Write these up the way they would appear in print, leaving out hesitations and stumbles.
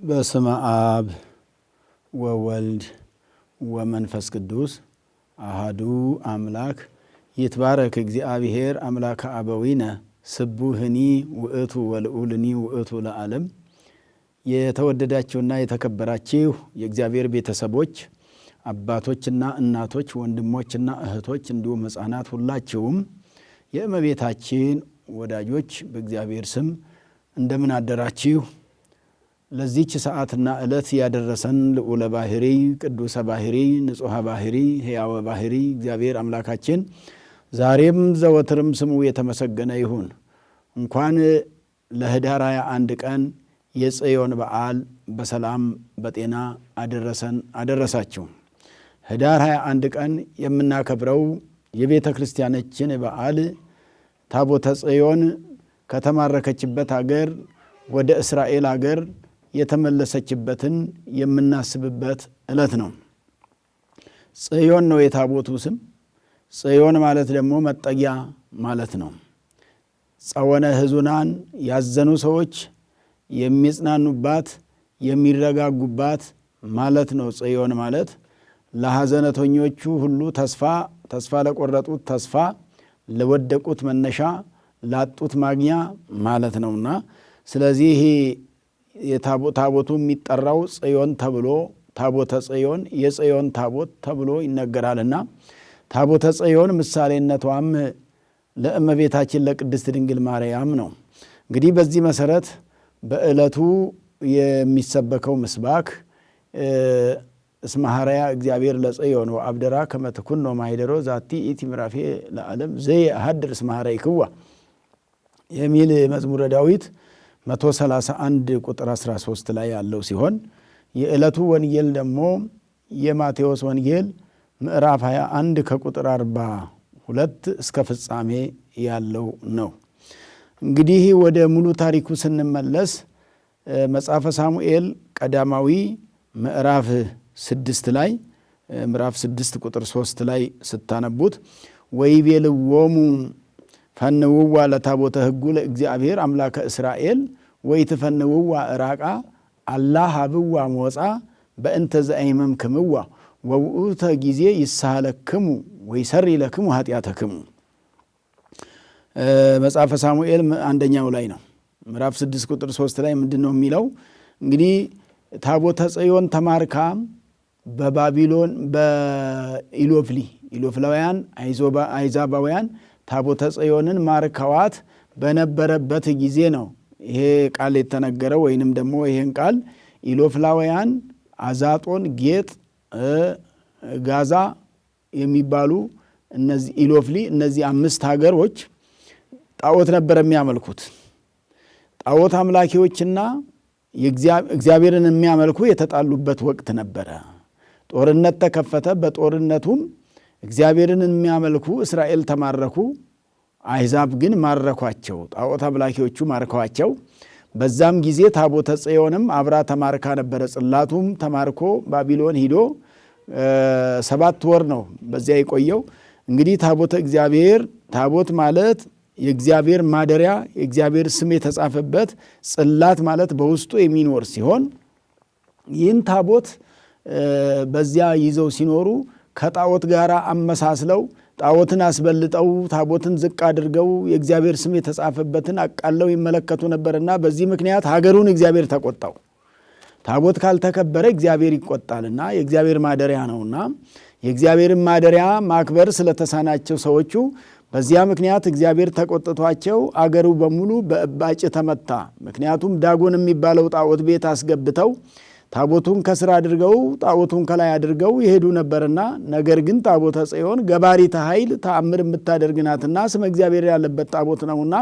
በስመ አብ ወወልድ ወመንፈስ ቅዱስ አሐዱ አምላክ ይትባረክ እግዚአብሔር አምላከ አበዊነ ስቡህኒ ውእቱ ወልዑልኒ ውእቱ ለዓለም። የተወደዳችሁና የተከበራችሁ የእግዚአብሔር ቤተሰቦች አባቶችና እናቶች፣ ወንድሞችና እህቶች እንዲሁም ሕፃናት ሁላችሁም የእመቤታችን ወዳጆች በእግዚአብሔር ስም እንደምን አደራችሁ? ለዚህች ሰዓትና ዕለት ያደረሰን ልዑለ ባሕሪ ቅዱሰ ባሕሪ ንጹሐ ባሕሪ ሕያወ ባሕሪ እግዚአብሔር አምላካችን ዛሬም ዘወትርም ስሙ የተመሰገነ ይሁን። እንኳን ለኅዳር 21 ቀን የጽዮን በዓል በሰላም በጤና አደረሰን አደረሳችሁ። ኅዳር 21 ቀን የምናከብረው የቤተ ክርስቲያናችን በዓል ታቦተ ጽዮን ከተማረከችበት አገር ወደ እስራኤል አገር የተመለሰችበትን የምናስብበት ዕለት ነው። ጽዮን ነው የታቦቱ ስም። ጽዮን ማለት ደግሞ መጠጊያ ማለት ነው። ጸወነ ሕዙናን ያዘኑ ሰዎች የሚጽናኑባት የሚረጋጉባት ማለት ነው። ጽዮን ማለት ለሐዘነተኞቹ ሁሉ ተስፋ ለቆረጡት ተስፋ፣ ለወደቁት መነሻ፣ ላጡት ማግኛ ማለት ነውና ስለዚህ ታቦቱ የሚጠራው ጽዮን ተብሎ ታቦተ ጽዮን የጽዮን ታቦት ተብሎ ይነገራልና ታቦተ ጽዮን ምሳሌነቷም ለእመቤታችን ለቅድስት ድንግል ማርያም ነው። እንግዲህ በዚህ መሰረት በዕለቱ የሚሰበከው ምስባክ እስመ ሐረያ እግዚአብሔር ለጽዮን ወአብደራ ከመ ትኩኖ ማኅደሮ ዛቲ ኢቲ ምዕራፌ ለዓለም ዘየአሐድር እስመ ሐረይክዋ የሚል መዝሙረ ዳዊት 131 ቁጥር 13 ላይ ያለው ሲሆን የዕለቱ ወንጌል ደግሞ የማቴዎስ ወንጌል ምዕራፍ 21 ከቁጥር 42 እስከ ፍጻሜ ያለው ነው። እንግዲህ ወደ ሙሉ ታሪኩ ስንመለስ መጽሐፈ ሳሙኤል ቀዳማዊ ምዕራፍ 6 ላይ ምዕራፍ 6 ቁጥር 3 ላይ ስታነቡት ወይቤልዎሙ ፈንውዋ ለታቦተ ሕጉ ለእግዚአብሔር አምላከ እስራኤል ወይትፈንውዋ ዕራቃ አላ ሀብዋ ሞጻ በእንተ ዘአይመምክምዋ ወውእተ ጊዜ ይሳለክሙ ወይሰሪ ለክሙ ኃጢአተክሙ። መጽሐፈ ሳሙኤል አንደኛው ላይ ነው። ምዕራፍ 6 ቁጥር 3 ላይ ምንድን ነው የሚለው? እንግዲህ ታቦተ ጽዮን ተማርካ በባቢሎን ኢሎፍላውያን አይዛባውያን ታቦተ ጽዮንን ማርከዋት በነበረበት ጊዜ ነው ይሄ ቃል የተነገረው። ወይንም ደግሞ ይሄን ቃል ኢሎፍላውያን፣ አዛጦን፣ ጌጥ፣ ጋዛ የሚባሉ እነዚህ ኢሎፍሊ እነዚህ 5 ሀገሮች ጣዖት ነበር የሚያመልኩት። ጣዖት አምላኪዎችና እግዚአብሔርን የሚያመልኩ የተጣሉበት ወቅት ነበረ። ጦርነት ተከፈተ። በጦርነቱም እግዚአብሔርን የሚያመልኩ እስራኤል ተማረኩ፣ አሕዛብ ግን ማረኳቸው። ጣዖት አምላኪዎቹ ማርከዋቸው። በዛም ጊዜ ታቦተ ጽዮንም አብራ ተማርካ ነበረ። ጽላቱም ተማርኮ ባቢሎን ሂዶ 7 ወር ነው በዚያ የቆየው። እንግዲህ ታቦተ እግዚአብሔር ታቦት ማለት የእግዚአብሔር ማደሪያ የእግዚአብሔር ስም የተጻፈበት ጽላት ማለት በውስጡ የሚኖር ሲሆን ይህን ታቦት በዚያ ይዘው ሲኖሩ ከጣዖት ጋር አመሳስለው ጣዖትን አስበልጠው ታቦትን ዝቅ አድርገው የእግዚአብሔር ስም የተጻፈበትን አቃለው ይመለከቱ ነበርና በዚህ ምክንያት ሀገሩን እግዚአብሔር ተቆጣው። ታቦት ካልተከበረ እግዚአብሔር ይቆጣልና የእግዚአብሔር ማደሪያ ነውና የእግዚአብሔርን ማደሪያ ማክበር ስለተሳናቸው ሰዎቹ በዚያ ምክንያት እግዚአብሔር ተቆጥቷቸው አገሩ በሙሉ በእባጭ ተመታ። ምክንያቱም ዳጎን የሚባለው ጣዖት ቤት አስገብተው ታቦቱን ከስር አድርገው ጣዖቱን ከላይ አድርገው ይሄዱ ነበርና ነገር ግን ታቦተ ጽዮን ገባሪተ ኃይል ተአምር የምታደርግናትና ስመ እግዚአብሔር ያለበት ታቦት ነውና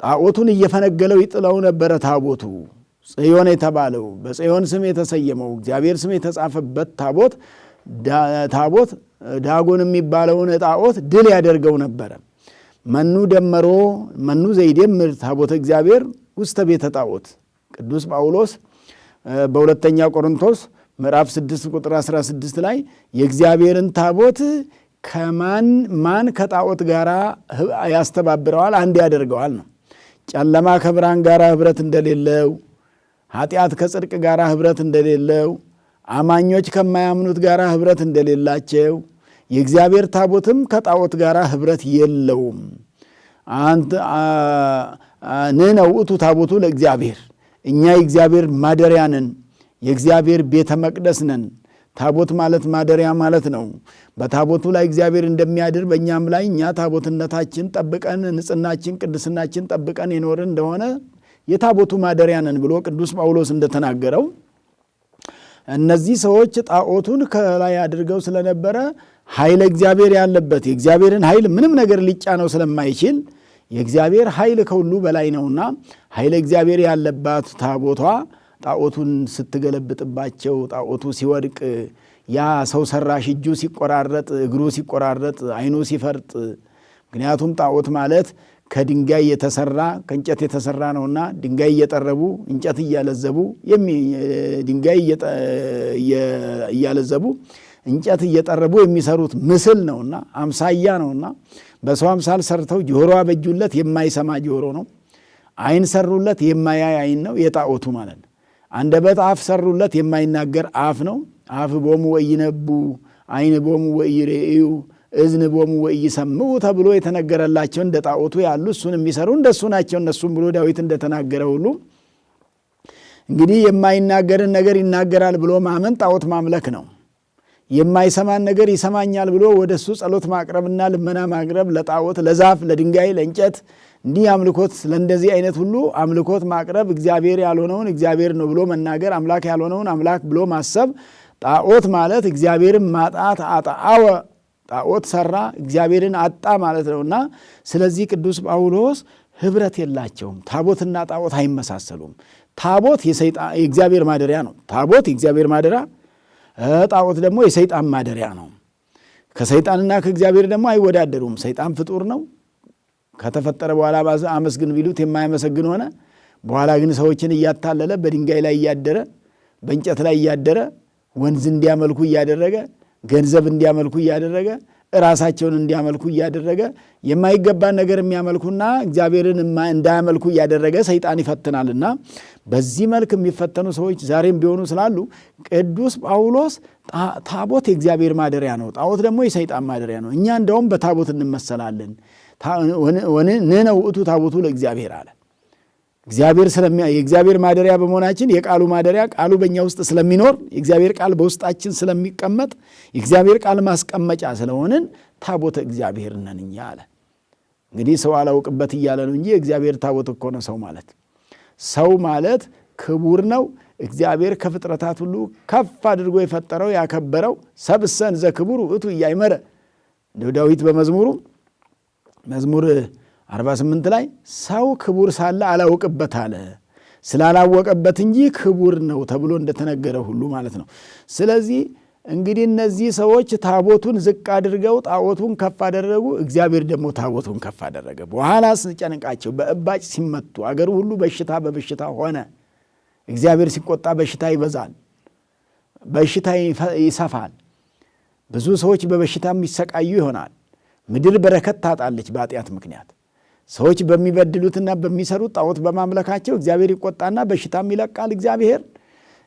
ጣዖቱን እየፈነገለው ይጥለው ነበረ። ታቦቱ ጽዮን የተባለው በጽዮን ስም የተሰየመው እግዚአብሔር ስም የተጻፈበት ታቦት ዳጎን የሚባለውን ጣዖት ድል ያደርገው ነበረ። መኑ ደመሮ መኑ ዘይደምር ታቦተ እግዚአብሔር ውስተ ቤተ ጣዖት። ቅዱስ ጳውሎስ በሁለተኛ ቆሮንቶስ ምዕራፍ 6 ቁጥር 16 ላይ የእግዚአብሔርን ታቦት ማን ከጣዖት ጋር ያስተባብረዋል አንድ ያደርገዋል ነው። ጨለማ ከብርሃን ጋር ኅብረት እንደሌለው፣ ኃጢአት ከጽድቅ ጋር ኅብረት እንደሌለው፣ አማኞች ከማያምኑት ጋር ኅብረት እንደሌላቸው፣ የእግዚአብሔር ታቦትም ከጣዖት ጋር ኅብረት የለውም። ንሕነ ውእቱ ታቦቱ ለእግዚአብሔር፣ እኛ የእግዚአብሔር ማደሪያ ነን፣ የእግዚአብሔር ቤተ መቅደስ ነን። ታቦት ማለት ማደሪያ ማለት ነው። በታቦቱ ላይ እግዚአብሔር እንደሚያድር በእኛም ላይ እኛ ታቦትነታችን ጠብቀን ንጽሕናችን ቅድስናችን ጠብቀን የኖርን እንደሆነ የታቦቱ ማደሪያ ነን ብሎ ቅዱስ ጳውሎስ እንደተናገረው እነዚህ ሰዎች ጣዖቱን ከላይ አድርገው ስለነበረ ኃይለ እግዚአብሔር ያለበት የእግዚአብሔርን ኃይል ምንም ነገር ሊጫነው ስለማይችል የእግዚአብሔር ኃይል ከሁሉ በላይ ነውና ኃይለ እግዚአብሔር ያለባት ታቦቷ ጣዖቱን ስትገለብጥባቸው ጣዖቱ ሲወድቅ ያ ሰው ሰራሽ እጁ ሲቆራረጥ እግሩ ሲቆራረጥ አይኑ ሲፈርጥ ምክንያቱም ጣዖት ማለት ከድንጋይ የተሰራ ከእንጨት የተሰራ ነውና ድንጋይ እየጠረቡ እንጨት እያለዘቡ ድንጋይ እያለዘቡ እንጨት እየጠረቡ የሚሰሩት ምስል ነውና አምሳያ ነውና በሰው አምሳል ሰርተው ጆሮ አበጁለት የማይሰማ ጆሮ ነው። አይን ሰሩለት የማያይ አይን ነው የጣዖቱ ማለት ነው። አንደበት አፍ ሰሩለት የማይናገር አፍ ነው። አፍ ቦሙ ወይነቡ አይን ቦሙ ወይሬዩ እዝን ቦሙ ወይሰምዑ ተብሎ የተነገረላቸው እንደ ጣዖቱ ያሉ እሱን የሚሰሩ እንደሱ ናቸው እነሱም ብሎ ዳዊት እንደተናገረ ሁሉ እንግዲህ የማይናገርን ነገር ይናገራል ብሎ ማመን ጣዖት ማምለክ ነው። የማይሰማን ነገር ይሰማኛል ብሎ ወደሱ ጸሎት ማቅረብና ልመና ማቅረብ ለጣዖት ለዛፍ ለድንጋይ ለእንጨት እንዲህ አምልኮት ለእንደዚህ አይነት ሁሉ አምልኮት ማቅረብ እግዚአብሔር ያልሆነውን እግዚአብሔር ነው ብሎ መናገር አምላክ ያልሆነውን አምላክ ብሎ ማሰብ ጣዖት ማለት እግዚአብሔርን ማጣት አጣአወ ጣዖት ሰራ እግዚአብሔርን አጣ ማለት ነውና ስለዚህ ቅዱስ ጳውሎስ ኅብረት የላቸውም። ታቦትና ጣዖት አይመሳሰሉም። ታቦት የእግዚአብሔር ማደሪያ ነው። ታቦት የእግዚአብሔር ማደሪያ ጣዖት ደግሞ የሰይጣን ማደሪያ ነው። ከሰይጣንና ከእግዚአብሔር ደግሞ አይወዳደሩም። ሰይጣን ፍጡር ነው። ከተፈጠረ በኋላ አመስግን ቢሉት የማያመሰግን ሆነ። በኋላ ግን ሰዎችን እያታለለ በድንጋይ ላይ እያደረ በእንጨት ላይ እያደረ ወንዝ እንዲያመልኩ እያደረገ ገንዘብ እንዲያመልኩ እያደረገ ራሳቸውን እንዲያመልኩ እያደረገ የማይገባን ነገር የሚያመልኩና እግዚአብሔርን እንዳያመልኩ እያደረገ ሰይጣን ይፈትናልና በዚህ መልክ የሚፈተኑ ሰዎች ዛሬም ቢሆኑ ስላሉ ቅዱስ ጳውሎስ ታቦት የእግዚአብሔር ማደሪያ ነው፣ ጣዖት ደግሞ የሰይጣን ማደሪያ ነው። እኛ እንደውም በታቦት እንመሰላለን። ንሕነ ውእቱ ታቦቱ ለእግዚአብሔር አለ። የእግዚአብሔር ማደሪያ በመሆናችን የቃሉ ማደሪያ ቃሉ በእኛ ውስጥ ስለሚኖር የእግዚአብሔር ቃል በውስጣችን ስለሚቀመጥ የእግዚአብሔር ቃል ማስቀመጫ ስለሆንን ታቦተ እግዚአብሔር ነን እኛ አለ። እንግዲህ ሰው አላውቅበት እያለ ነው እንጂ የእግዚአብሔር ታቦት እኮ ነው ሰው ማለት። ሰው ማለት ክቡር ነው። እግዚአብሔር ከፍጥረታት ሁሉ ከፍ አድርጎ የፈጠረው ያከበረው ሰብእሰን ዘክቡር ውእቱ ኢያእመረ ዳዊት በመዝሙር 48 ላይ ሰው ክቡር ሳለ አላውቅበት አለ። ስላላወቀበት እንጂ ክቡር ነው ተብሎ እንደተነገረ ሁሉ ማለት ነው። ስለዚህ እንግዲህ እነዚህ ሰዎች ታቦቱን ዝቅ አድርገው ጣዖቱን ከፍ አደረጉ። እግዚአብሔር ደግሞ ታቦቱን ከፍ አደረገ። በኋላ ሲጨንቃቸው በእባጭ ሲመቱ አገሩ ሁሉ በሽታ በበሽታ ሆነ። እግዚአብሔር ሲቆጣ በሽታ ይበዛል፣ በሽታ ይሰፋል። ብዙ ሰዎች በበሽታም ይሰቃዩ ይሆናል። ምድር በረከት ታጣለች በኃጢአት ምክንያት። ሰዎች በሚበድሉትና በሚሰሩት ጣዖት በማምለካቸው እግዚአብሔር ይቆጣና በሽታም ይለቃል።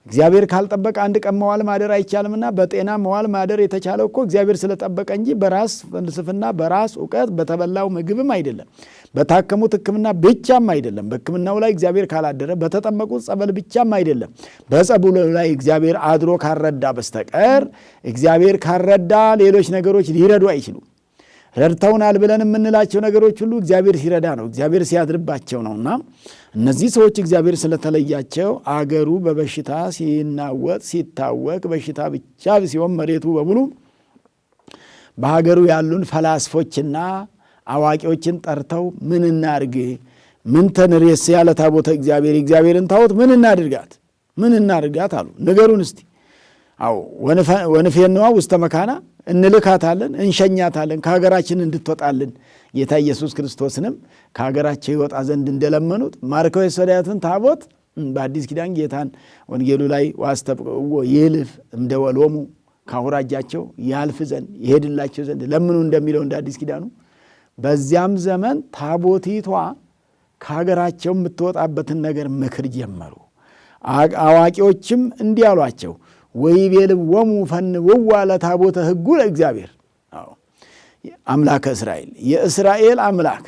እግዚአብሔር ካልጠበቀ አንድ ቀን መዋል ማደር አይቻልምና በጤና መዋል ማደር የተቻለው እኮ እግዚአብሔር ስለጠበቀ እንጂ በራስ ፍልስፍና በራስ ዕውቀት በተበላው ምግብም አይደለም፣ በታከሙት ሕክምና ብቻም አይደለም። በሕክምናው ላይ እግዚአብሔር ካላደረ በተጠመቁት ጸበል ብቻም አይደለም። በጸበሉ ላይ እግዚአብሔር አድሮ ካረዳ በስተቀር እግዚአብሔር ካረዳ ሌሎች ነገሮች ሊረዱ አይችሉም። ረድተውናል ብለን የምንላቸው ነገሮች ሁሉ እግዚአብሔር ሲረዳ ነው፣ እግዚአብሔር ሲያድርባቸው ነውና እነዚህ ሰዎች እግዚአብሔር ስለተለያቸው አገሩ በበሽታ ሲናወጥ ሲታወቅ በሽታ ብቻ ሲሆን መሬቱ በሙሉ በሀገሩ ያሉን ፈላስፎችና አዋቂዎችን ጠርተው ምን እናድርግ፣ ምን ተንሬስ ያለ ታቦተ እግዚአብሔርን ታቦት ምን እናድርጋት አሉ። ንገሩን እስቲ። አዎ ወንፌንዋ ውስተ መካና እንልካታለን፣ እንሸኛታለን ከሀገራችን እንድትወጣልን። ጌታ ኢየሱስ ክርስቶስንም ከሀገራቸው ይወጣ ዘንድ እንደለመኑት ማርከው የወሰዳትን ታቦት በአዲስ ኪዳን ጌታን ወንጌሉ ላይ ዋስተብቅዎ ይልፍ እምደወሎሙ ካውራጃቸው ያልፍ ዘንድ ይሄድላቸው ዘንድ ለምኑ እንደሚለው እንደ አዲስ ኪዳኑ በዚያም ዘመን ታቦቲቷ ከሀገራቸው የምትወጣበትን ነገር ምክር ጀመሩ። አዋቂዎችም እንዲህ አሏቸው፣ ወይቤልዎሙ ፈንውዋ ለታቦተ ሕጉ ለእግዚአብሔር። አምላከ እስራኤል የእስራኤል አምላክ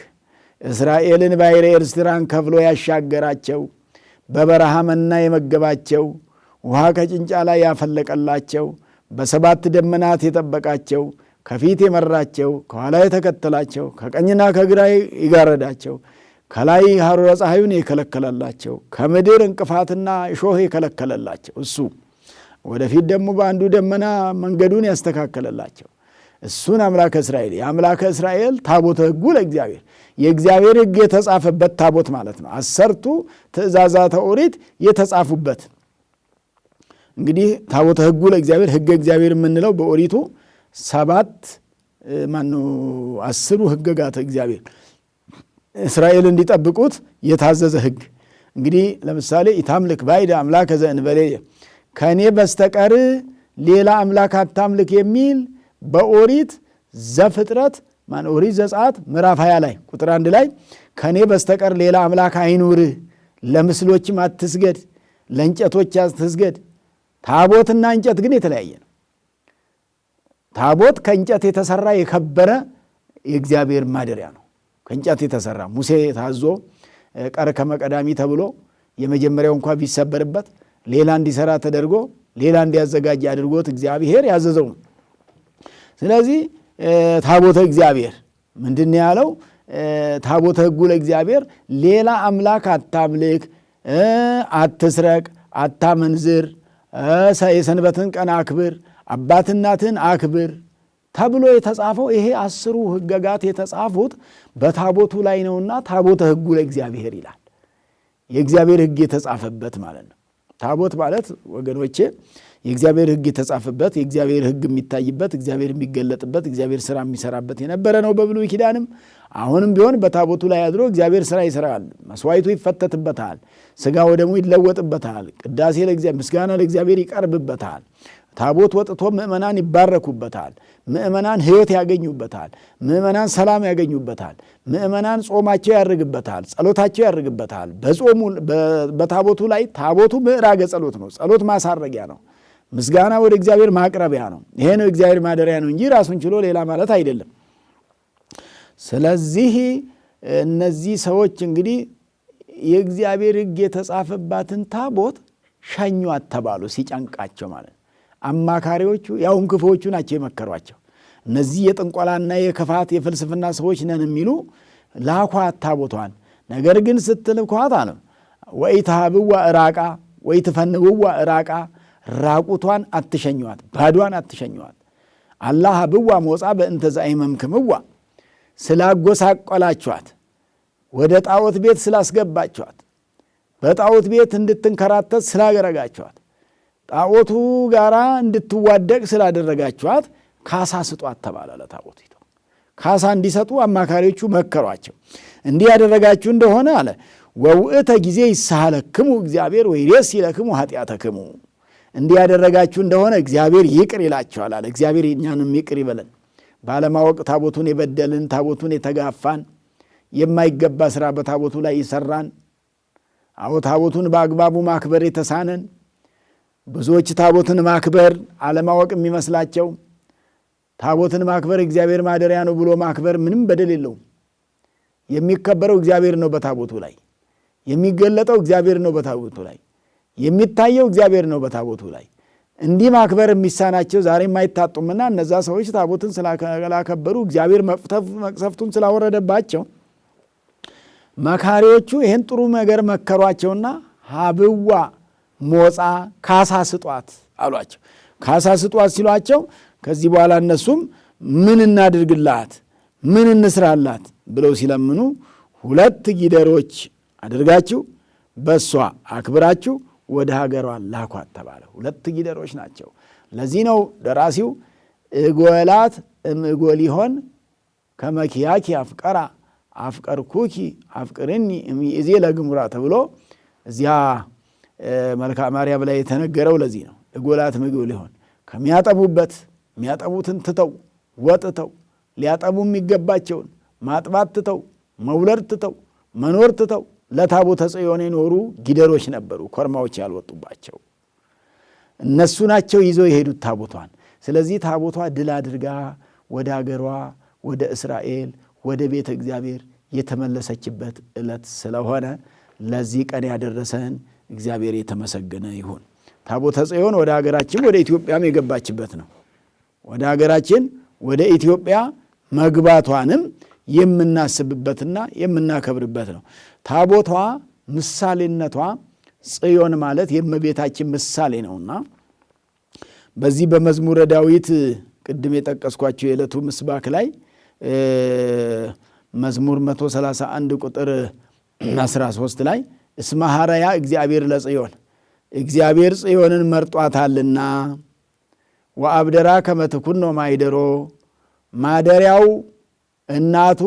እስራኤልን ባሕረ ኤርትራን ከፍሎ ያሻገራቸው፣ በበረሃ መና የመገባቸው፣ ውሃ ከጭንጫ ላይ ያፈለቀላቸው፣ በሰባት ደመናት የጠበቃቸው፣ ከፊት የመራቸው፣ ከኋላ የተከተላቸው፣ ከቀኝና ከግራ ይጋረዳቸው፣ ከላይ ሐሩረ ፀሐዩን የከለከለላቸው፣ ከምድር እንቅፋትና እሾህ የከለከለላቸው እሱ፣ ወደፊት ደግሞ በአንዱ ደመና መንገዱን ያስተካከለላቸው እሱን አምላከ እስራኤል የአምላከ እስራኤል ታቦተ ሕጉ ለእግዚአብሔር የእግዚአብሔር ሕግ የተጻፈበት ታቦት ማለት ነው። 10ቱ ትእዛዛተ ኦሪት የተጻፉበት። እንግዲህ ታቦተ ሕጉ ለእግዚአብሔር ሕገ እግዚአብሔር የምንለው በኦሪቱ 10ሩ ሕገጋተ እግዚአብሔር እስራኤል እንዲጠብቁት የታዘዘ ሕግ። እንግዲህ ለምሳሌ ኢታምልክ ባዕደ አምላከ ዘእንበሌየ ከእኔ በስተቀር ሌላ አምላክ አታምልክ የሚል በኦሪት ዘፍጥረት ኦሪት ዘጸአት ምዕራፍ 20 ላይ ቁጥር 1 ላይ ከእኔ በስተቀር ሌላ አምላክ አይኑርህ፣ ለምስሎችም አትስገድ፣ ለእንጨቶች አትስገድ። ታቦትና እንጨት ግን የተለያየ ነው። ታቦት ከእንጨት የተሰራ የከበረ የእግዚአብሔር ማደሪያ ነው። ከእንጨት የተሰራ ሙሴ ታዞ ቀርከመ ቀዳሚ ተብሎ የመጀመሪያው እንኳ ቢሰበርበት ሌላ እንዲሰራ ተደርጎ ሌላ እንዲያዘጋጅ አድርጎት እግዚአብሔር ያዘዘው ነው። ስለዚህ ታቦተ እግዚአብሔር ምንድን ያለው? ታቦተ ሕጉ ለእግዚአብሔር ሌላ አምላክ አታምልክ፣ አትስረቅ፣ አታመንዝር፣ የሰንበትን ቀን አክብር፣ አባት እናትን አክብር ተብሎ የተጻፈው ይሄ 10ሩ ሕገጋት የተጻፉት በታቦቱ ላይ ነውና ታቦተ ሕጉ ለእግዚአብሔር ይላል። የእግዚአብሔር ሕግ የተጻፈበት ማለት ነው። ታቦት ማለት ወገኖቼ የእግዚአብሔር ሕግ የተጻፈበት የእግዚአብሔር ሕግ የሚታይበት እግዚአብሔር የሚገለጥበት እግዚአብሔር ሥራ የሚሰራበት የነበረ ነው። በብሉይ ኪዳንም አሁንም ቢሆን በታቦቱ ላይ አድሮ እግዚአብሔር ሥራ ይሰራል። መስዋዕቱ ይፈተትበታል፣ ሥጋ ወደሙ ይለወጥበታል፣ ቅዳሴ ለእግዚአብሔር ምስጋና ለእግዚአብሔር ይቀርብበታል። ታቦት ወጥቶ ምእመናን ይባረኩበታል፣ ምእመናን ሕይወት ያገኙበታል፣ ምእመናን ሰላም ያገኙበታል፣ ምእመናን ጾማቸው ያርግበታል፣ ጸሎታቸው ያርግበታል። በታቦቱ ላይ ታቦቱ ምዕራገ ጸሎት ነው። ጸሎት ማሳረጊያ ነው። ምስጋና ወደ እግዚአብሔር ማቅረቢያ ነው። ይሄ ነው እግዚአብሔር ማደሪያ ነው እንጂ ራሱን ችሎ ሌላ ማለት አይደለም። ስለዚህ እነዚህ ሰዎች እንግዲህ የእግዚአብሔር ሕግ የተጻፈባትን ታቦት ሸኟት ተባሉ። ሲጨንቃቸው ማለት አማካሪዎቹ ያውም ክፉዎቹ ናቸው የመከሯቸው። እነዚህ የጥንቆላና የክፋት የፍልስፍና ሰዎች ነን የሚሉ ላኳት ታቦቷን። ነገር ግን ስትልኳት አለ ወኢትሃብዋ ዕራቃ ወኢትፈንውዋ ዕራቃ ራቁቷን አትሸኟት፣ ባዷን አትሸኟት። አላህ ብዋ ሞጻ በእንተ ዘአይመምክምዋ ስላጎሳቆላችኋት፣ ወደ ጣዖት ቤት ስላስገባችኋት፣ በጣዖት ቤት እንድትንከራተት ስላገረጋችኋት፣ ጣዖቱ ጋራ እንድትዋደቅ ስላደረጋችኋት ካሳ ስጧት ተባለ። ለታቦቲቱ ካሳ እንዲሰጡ አማካሪዎቹ መከሯቸው። እንዲህ ያደረጋችሁ እንደሆነ አለ ወውእተ ጊዜ ይሳሃለክሙ እግዚአብሔር ወይሬሲ ለክሙ ኃጢአተክሙ እንዲህ ያደረጋችሁ እንደሆነ እግዚአብሔር ይቅር ይላችኋል አለ። እግዚአብሔር እኛንም ይቅር ይበለን። ባለማወቅ ታቦቱን የበደልን፣ ታቦቱን የተጋፋን፣ የማይገባ ሥራ በታቦቱ ላይ ይሰራን፣ ታቦቱን በአግባቡ ማክበር የተሳነን ብዙዎች ታቦትን ማክበር አለማወቅ የሚመስላቸው ታቦትን ማክበር እግዚአብሔር ማደሪያ ነው ብሎ ማክበር ምንም በደል የለውም። የሚከበረው እግዚአብሔር ነው በታቦቱ ላይ፣ የሚገለጠው እግዚአብሔር ነው በታቦቱ ላይ፣ የሚታየው እግዚአብሔር ነው በታቦቱ ላይ። እንዲህ ማክበር የሚሳናቸው ዛሬም አይታጡምና እነዛ ሰዎች ታቦትን ስላከበሩ እግዚአብሔር መቅሰፍቱን ስላወረደባቸው መካሪዎቹ ይህን ጥሩ ነገር መከሯቸውና ሀብዋ ሞጻ ካሳ ስጧት አሏቸው። ካሳ ስጧት ሲሏቸው ከዚህ በኋላ እነሱም ምን እናድርግላት፣ ምን እንስራላት ብለው ሲለምኑ 2 ጊደሮች አድርጋችሁ በሷ አክብራችሁ ወደ ሀገሯ ላኳት ተባለ። 2 ጊደሮች ናቸው። ለዚህ ነው ደራሲው እጎላት እምጎሊሆን ከመኪያኪ አፍቀራ አፍቀርኩኪ አፍቅርኒ እምይእዜ ለግሙራ ተብሎ እዚያ መልክአ ማርያም ላይ የተነገረው ለዚህ ነው። እጎላት እምጎሊሆን ከሚያጠቡበት የሚያጠቡትን ትተው ወጥተው ሊያጠቡ የሚገባቸውን ማጥባት ትተው መውለድ ትተው መኖር ትተው ለታቦተ ጽዮን የኖሩ ጊደሮች ነበሩ፣ ኮርማዎች ያልወጡባቸው እነሱ ናቸው ይዘው የሄዱት ታቦቷን። ስለዚህ ታቦቷ ድል አድርጋ ወደ አገሯ ወደ እስራኤል ወደ ቤተ እግዚአብሔር የተመለሰችበት ዕለት ስለሆነ ለዚህ ቀን ያደረሰን እግዚአብሔር የተመሰገነ ይሁን። ታቦተ ጽዮን ወደ ሀገራችን ወደ ኢትዮጵያም የገባችበት ነው። ወደ ሀገራችን ወደ ኢትዮጵያ መግባቷንም የምናስብበትና የምናከብርበት ነው። ታቦቷ ምሳሌነቷ ጽዮን ማለት የእመቤታችን ምሳሌ ነውና በዚህ በመዝሙረ ዳዊት ቅድም የጠቀስኳቸው የዕለቱ ምስባክ ላይ መዝሙር 131 ቁጥር 13 ላይ እስመ ሐረያ እግዚአብሔር ለጽዮን እግዚአብሔር ጽዮንን መርጧታልና ወአብደራ ከመ ትኩኖ ማይደሮ ማደሪያው እናቱ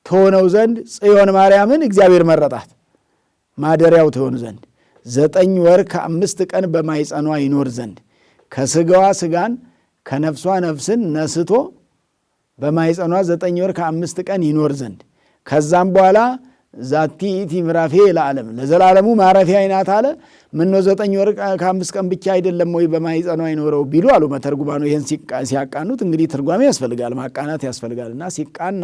ትሆነው ዘንድ ጽዮን ማርያምን እግዚአብሔር መረጣት ማደሪያው ትሆን ዘንድ 9 ወር ከ5 ቀን በማይጸኗ ይኖር ዘንድ ከስጋዋ ስጋን ከነፍሷ ነፍስን ነስቶ በማይጸኗ 9 ወር ከ5 ቀን ይኖር ዘንድ ከዛም በኋላ ዛቲ ኢቲ ምራፌ ለዓለም ለዘላለሙ ማረፊያ አይናት አለ። ምነው 9 ወር ከ5 ቀን ብቻ አይደለም ወይ በማይጸኗ ይኖረው ቢሉ አሉ መተርጉማኑ። ይሄን ሲያቃኑት እንግዲህ ትርጓሜ ያስፈልጋል፣ ማቃናት ያስፈልጋልና ሲቃና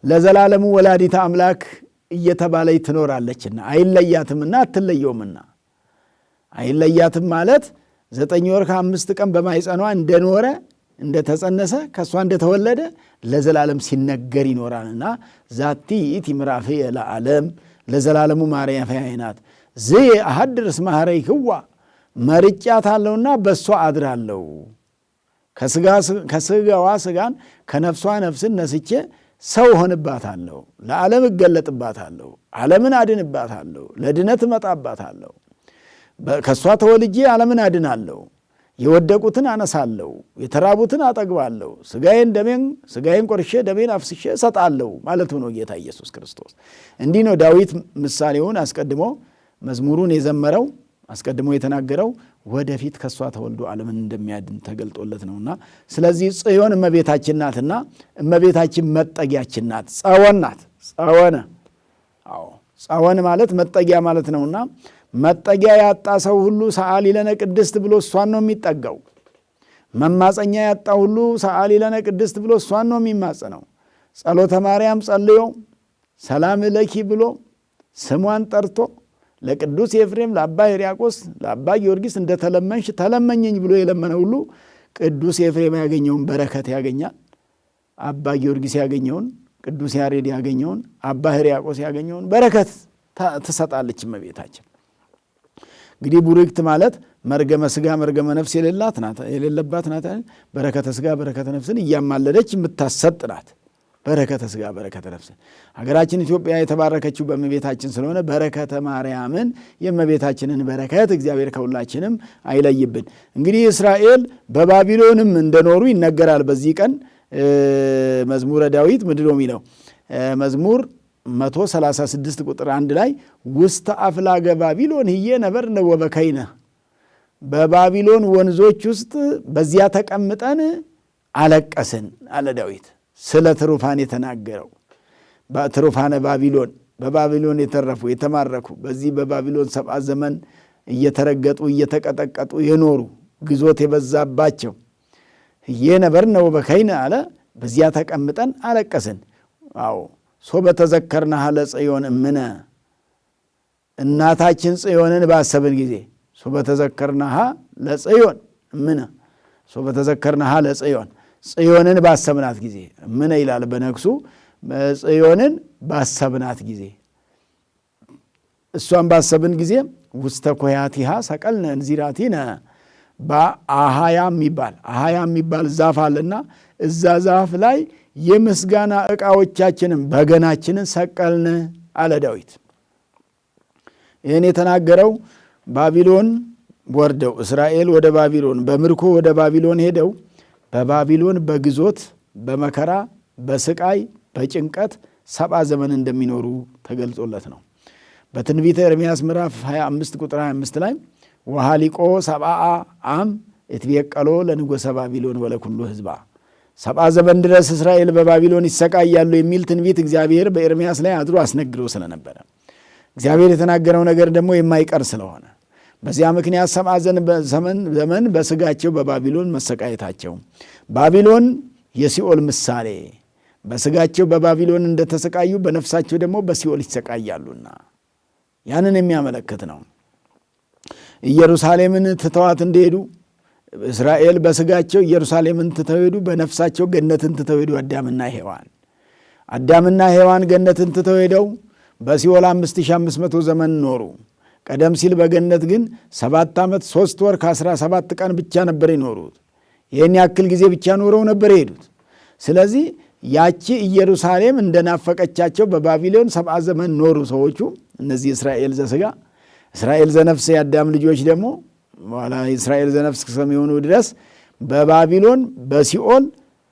ለዘላለሙ ወላዲተ አምላክ እየተባለች ትኖራለችና አይለያትምና አትለየውምና አይለያትም ማለት 9 ወር ከ5 ቀን በማይጸኗ እንደኖረ እንደተጸነሰ ከሷ እንደተወለደ ለዘላለም ሲነገር ይኖራልና ዛቲ ኢቲ ምራፌ ለዓለም ለዘላለሙ ማረፊያ አይናት ዝ አሐድር እስመ ሐረይክዋ መርጫታለሁና በሷ አድራለሁ ከስጋዋ ስጋን ከነፍሷ ነፍስን ነስቼ ሰው ሆንባታለሁ፣ ለዓለም እገለጥባታለሁ፣ ዓለምን አድንባታለሁ፣ ለድነት እመጣባታለሁ፣ ከሷ ተወልጄ ዓለምን አድናለሁ፣ የወደቁትን አነሳለሁ፣ የተራቡትን አጠግባለሁ፣ ስጋዬን ቆርሼ ደሜን አፍስሼ እሰጣለሁ ማለቱ ነው ጌታ ኢየሱስ ክርስቶስ። እንዲህ ነው ዳዊት ምሳሌውን አስቀድሞ መዝሙሩን የዘመረው አስቀድሞ የተናገረው ወደፊት ከሷ ተወልዶ ዓለምን እንደሚያድን ተገልጦለት ነውና፣ ስለዚህ ጽዮን እመቤታችን ናትና እመቤታችን መጠጊያችን ናት። ጸወን ናት። ጸወን ማለት መጠጊያ ማለት ነውና መጠጊያ ያጣ ሰው ሁሉ ሰአሊ ለነ ቅድስት ብሎ እሷን ነው የሚጠጋው። መማፀኛ ያጣ ሁሉ ሰአሊ ለነ ቅድስት ብሎ እሷን ነው የሚማጸነው። ጸሎተ ማርያም ጸልዮ ሰላም ለኪ ብሎ ስሟን ጠርቶ ለቅዱስ ኤፍሬም ለአባ ሕርያቆስ ለአባ ጊዮርጊስ እንደተለመንሽ ተለመኘኝ ብሎ የለመነ ሁሉ ቅዱስ ኤፍሬም ያገኘውን በረከት ያገኛል። አባ ጊዮርጊስ ያገኘውን፣ ቅዱስ ያሬድ ያገኘውን፣ አባ ሕርያቆስ ያገኘውን በረከት ትሰጣለች እመቤታችን። እንግዲህ ቡርክት ማለት መርገመ ሥጋ መርገመ ነፍስ የሌለባት ናት። በረከተ ሥጋ በረከተ ነፍስን እያማለደች የምታሰጥ ናት። በረከተ ሥጋ በረከተ ነፍስን ሀገራችን ኢትዮጵያ የተባረከችው በእመቤታችን ስለሆነ በረከተ ማርያምን የእመቤታችንን በረከት እግዚአብሔር ከሁላችንም አይለይብን። እንግዲህ እስራኤል በባቢሎንም እንደኖሩ ይነገራል። በዚህ ቀን መዝሙረ ዳዊት ምንድን ነው የሚለው? መዝሙር 136 ቁጥር 1 ላይ ውስተ አፍላገ ባቢሎን ህዬ ነበርነ ወበከይነ በባቢሎን ወንዞች ውስጥ በዚያ ተቀምጠን አለቀስን አለ ዳዊት። ስለ ትሩፋን የተናገረው ትሩፋነ ባቢሎን በባቢሎን የተረፉ የተማረኩ በዚህ በባቢሎን 7 ዘመን እየተረገጡ እየተቀጠቀጡ የኖሩ ግዞት የበዛባቸው ህዬ ነበርነ ወበከይነ አለ። በዚያ ተቀምጠን አለቀስን። ሶበ ተዘከርናሃ ለጽዮን እምነ እናታችን ጽዮንን ባሰብን ጊዜ ሶበ ተዘከርናሃ ለጽዮን እምነ ሶበ ተዘከርናሃ ለጽዮን ጽዮንን ባሰብናት ጊዜ እምነ ይላል በነግሱ ጽዮንን ባሰብናት ጊዜ እሷን ባሰብን ጊዜ ውስተ ኮያቲሃ ሰቀልነ እንዚራቲነ በአሃያ የሚባል ዛፍ አለና እዛ ዛፍ ላይ የምስጋና ዕቃዎቻችንን በገናችንን ሰቀልን አለ ዳዊት። ይህን የተናገረው ባቢሎን ወርደው እስራኤል ወደ ባቢሎን በምርኮ ወደ ባቢሎን ሄደው በባቢሎን በግዞት በመከራ በስቃይ በጭንቀት 7 ዘመን እንደሚኖሩ ተገልጾለት ነው። በትንቢተ ኤርምያስ ምዕራፍ 25 ቁጥር 25 ላይ ወሃሊቆ 70 ዓም እትቤቀሎ ለንጉሠ ባቢሎን ወለኩሉ ሕዝባ 70 ዘመን ድረስ እስራኤል በባቢሎን ይሰቃያሉ የሚል ትንቢት እግዚአብሔር በኤርምያስ ላይ አድሮ አስነግሮ ስለነበረ እግዚአብሔር የተናገረው ነገር ደግሞ የማይቀር ስለሆነ በዚያ ምክንያት 70 ዘመን በስጋቸው በባቢሎን መሰቃየታቸው ባቢሎን የሲኦል ምሳሌ በስጋቸው በባቢሎን እንደተሰቃዩ በነፍሳቸው ደግሞ በሲኦል ይሰቃያሉና ያንን የሚያመለክት ነው። ኢየሩሳሌምን ትተዋት እንደሄዱ እስራኤል በስጋቸው ኢየሩሳሌምን ትተው ሄዱ፣ በነፍሳቸው ገነትን ትተው ሄዱ። አዳምና ሔዋን ገነትን ትተው ሄደው በሲኦል 5500 ዘመን ኖሩ። ቀደም ሲል በገነት ግን 7 ዓመት 3 ወር ከ17 ቀን ብቻ ነበር የኖሩት። ይህን ያክል ጊዜ ብቻ ኖረው ነበር የሄዱት። ስለዚህ ያቺ ኢየሩሳሌም እንደናፈቀቻቸው በባቢሎን 70 ዘመን ኖሩ ሰዎቹ። እነዚህ እስራኤል ዘሥጋ እስራኤል ዘነፍስ የአዳም ልጆች ደግሞ በኋላ እስራኤል ዘነፍስ እስከሚሆኑ ድረስ በባቢሎን በሲኦል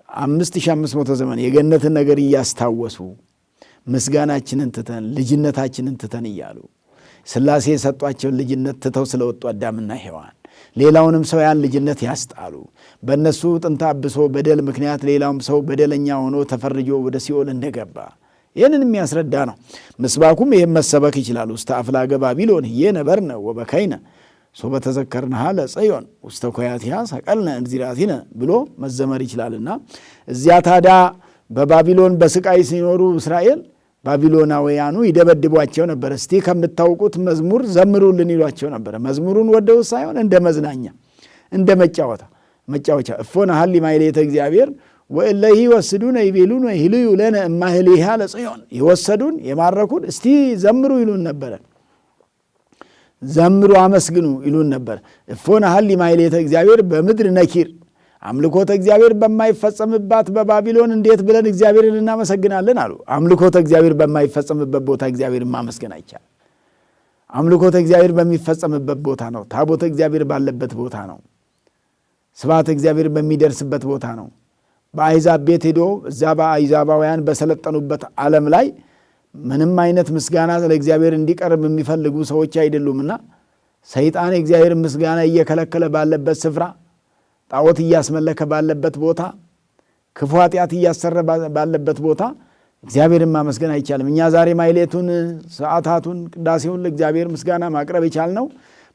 5500 ዘመን የገነትን ነገር እያስታወሱ ምስጋናችንን ትተን ልጅነታችንን ትተን እያሉ ሥላሴ የሰጧቸውን ልጅነት ትተው ስለወጡ አዳምና ሔዋን ሌላውንም ሰው ያን ልጅነት ያስጣሉ። በእነሱ ጥንተ አብሶ በደል ምክንያት ሌላውም ሰው በደለኛ ሆኖ ተፈርጆ ወደ ሲኦል እንደገባ ይህንን የሚያስረዳ ነው። ምስባኩም ይህም መሰበክ ይችላል። ውስተ አፍላገ ባቢሎን ህዬ ነበርነ ወበካይነ ሶበ ተዘከርንሃ ለጽዮን ውስተ ኮያቲሃ ሰቀልነ እንዚራቲነ ብሎ መዘመር ይችላልና እዚያ ታዲያ በባቢሎን በስቃይ ሲኖሩ እስራኤል ባቢሎናውያኑ ይደበድቧቸው ነበር። እስቲ ከምታውቁት መዝሙር ዘምሩልን ይሏቸው ነበር። መዝሙሩን ወደው ሳይሆን እንደ መዝናኛ እንደ መጫወቻ እፎነ ሀሊ ማይሌተ እግዚአብሔር ወእለሂ ወስዱነ ይቤሉን ይህልዩ ለነ እማህሊሃ ለጽዮን የወሰዱን የማረኩን እስቲ ዘምሩ ይሉን ነበር። ዘምሩ አመስግኑ ይሉን ነበር። እፎነ ሀሊ ማይሌተ እግዚአብሔር በምድር ነኪር አምልኮተ እግዚአብሔር በማይፈጸምባት በባቢሎን እንዴት ብለን እግዚአብሔርን እናመሰግናለን አሉ። አምልኮተ እግዚአብሔር በማይፈጸምበት ቦታ እግዚአብሔርን ማመስገን አይቻል። አምልኮተ እግዚአብሔር በሚፈጸምበት ቦታ ነው። ታቦተ እግዚአብሔር ባለበት ቦታ ነው። ስብሐተ እግዚአብሔር በሚደርስበት ቦታ ነው። በአሕዛብ ቤት ሄዶ እዛ በአሕዛባውያን በሰለጠኑበት ዓለም ላይ ምንም አይነት ምስጋና ለእግዚአብሔር እንዲቀርብ የሚፈልጉ ሰዎች አይደሉምና ሰይጣን የእግዚአብሔር ምስጋና እየከለከለ ባለበት ስፍራ ጣዖት እያስመለከ ባለበት ቦታ ክፉ ኃጢአት እያሰረ ባለበት ቦታ እግዚአብሔርን ማመስገን አይቻልም። እኛ ዛሬ ማይሌቱን ሰዓታቱን ቅዳሴውን ለእግዚአብሔር ምስጋና ማቅረብ የቻልነው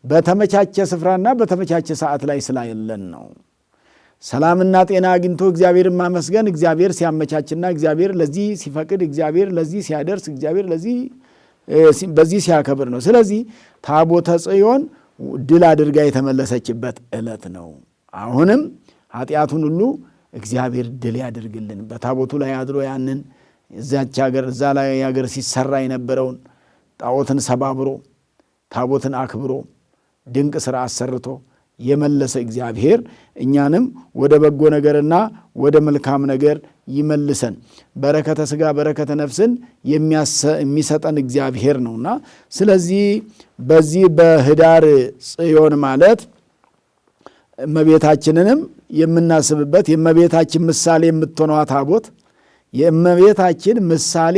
በተመቻቸ ስፍራና በተመቻቸ ሰዓት ላይ ስላለን ነው። ሰላምና ጤና አግኝቶ እግዚአብሔርን ማመስገን እግዚአብሔር ሲያመቻችና እግዚአብሔር ለዚህ ሲፈቅድ እግዚአብሔር ለዚህ ሲያደርስ እግዚአብሔር በዚህ ሲያከብር ነው። ስለዚህ ታቦተ ጽዮን ድል አድርጋ የተመለሰችበት ዕለት ነው። አሁንም ኃጢአቱን ሁሉ እግዚአብሔር ድል ያድርግልን። በታቦቱ ላይ አድሮ ያንን እዛች ሀገር እዛ ላይ ሀገር ሲሰራ የነበረውን ጣዖትን ሰባብሮ ታቦትን አክብሮ ድንቅ ሥራ አሰርቶ የመለሰ እግዚአብሔር እኛንም ወደ በጎ ነገርና ወደ መልካም ነገር ይመልሰን። በረከተ ሥጋ በረከተ ነፍስን የሚሰጠን እግዚአብሔር ነውና ስለዚህ በዚህ በህዳር ጽዮን ማለት እመቤታችንንም የምናስብበት የእመቤታችን ምሳሌ የምትሆነዋ ታቦት የእመቤታችን ምሳሌ